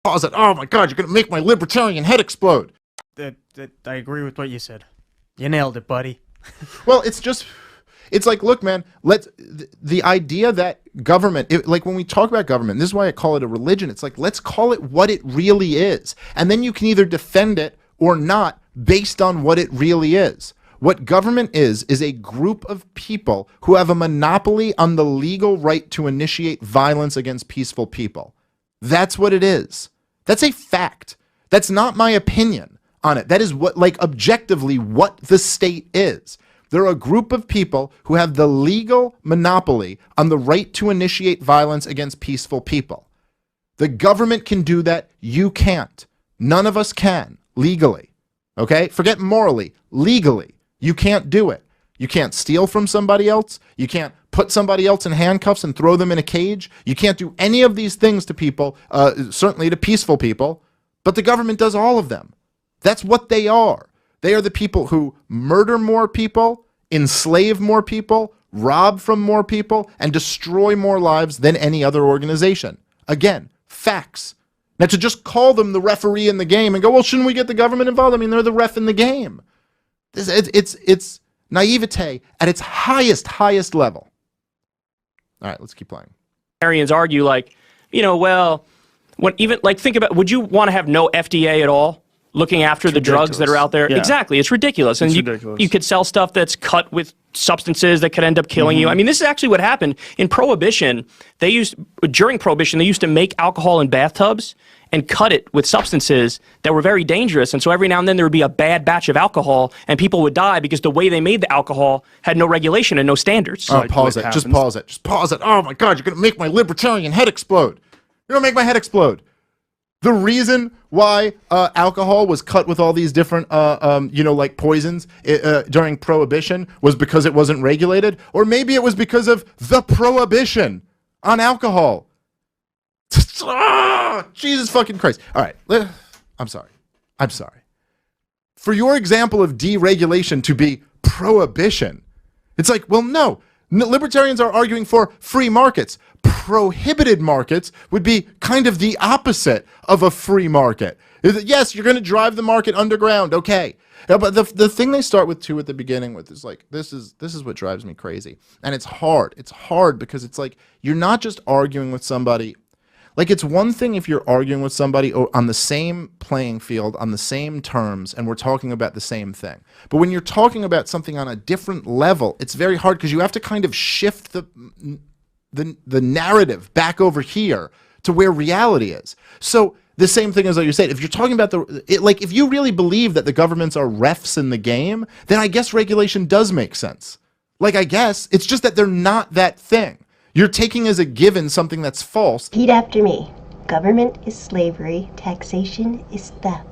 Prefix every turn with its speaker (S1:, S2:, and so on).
S1: Pause it. Oh my God, you're going to make my libertarian head explode.
S2: I agree with what you said. You nailed it, buddy.
S1: Well, it's like, look, man, the idea that government, like when we talk about government, this is why I call it a religion. It's like, let's call it what it really is. And then you can either defend it or not based on what it really is. What government is a group of people who have a monopoly on the legal right to initiate violence against peaceful people. That's what it is. That's a fact. That's not my opinion on it. That is what, like, objectively what the state is. They're a group of people who have the legal monopoly on the right to initiate violence against peaceful people. The government can do that. You can't. None of us can, legally. Okay? Forget morally. Legally, you can't do it. You can't steal from somebody else. You can't put somebody else in handcuffs and throw them in a cage. You can't do any of these things to people, certainly to peaceful people, but the government does all of them. That's what they are. They are the people who murder more people, enslave more people, rob from more people, and destroy more lives than any other organization. Again, facts. Now, to just call them the referee in the game and go, well, shouldn't we get the government involved? I mean, they're the ref in the game. It's naivete at its highest level. All right, let's keep playing.
S3: Libertarians argue like, you know, well, think about, would you want to have no FDA at all looking after the drugs that are out there? Yeah. Exactly, it's ridiculous. And you could sell stuff that's cut with substances that could end up killing you. I mean, this is actually what happened in Prohibition. During Prohibition, they used to make alcohol in bathtubs and cut it with substances that were very dangerous. And so every now and then there would be a bad batch of alcohol and people would die because the way they made the alcohol had no regulation and no standards.
S1: Oh, pause it. Just pause it. Just pause it. Oh my God, you're going to make my libertarian head explode. You're going to make my head explode. The reason why alcohol was cut with all these different, like poisons during Prohibition was because it wasn't regulated, or maybe it was because of the prohibition on alcohol. Jesus fucking Christ. All right. I'm sorry. For your example of deregulation to be prohibition, it's like, well, no. Libertarians are arguing for free markets. Prohibited markets would be kind of the opposite of a free market. Yes, you're going to drive the market underground. Okay. But the thing they start with too at the beginning with is like, this is what drives me crazy. And it's hard. It's hard because it's like, you're not just arguing with somebody. Like, it's one thing if you're arguing with somebody on the same playing field, on the same terms, and we're talking about the same thing. But when you're talking about something on a different level, it's very hard because you have to kind of shift the narrative back over here to where reality is. So the same thing as what you said, if you're talking about if you really believe that the governments are refs in the game, then I guess regulation does make sense. Like, I guess it's just that they're not that thing. You're taking as a given something that's false.
S4: Repeat after me. Government is slavery. Taxation is theft.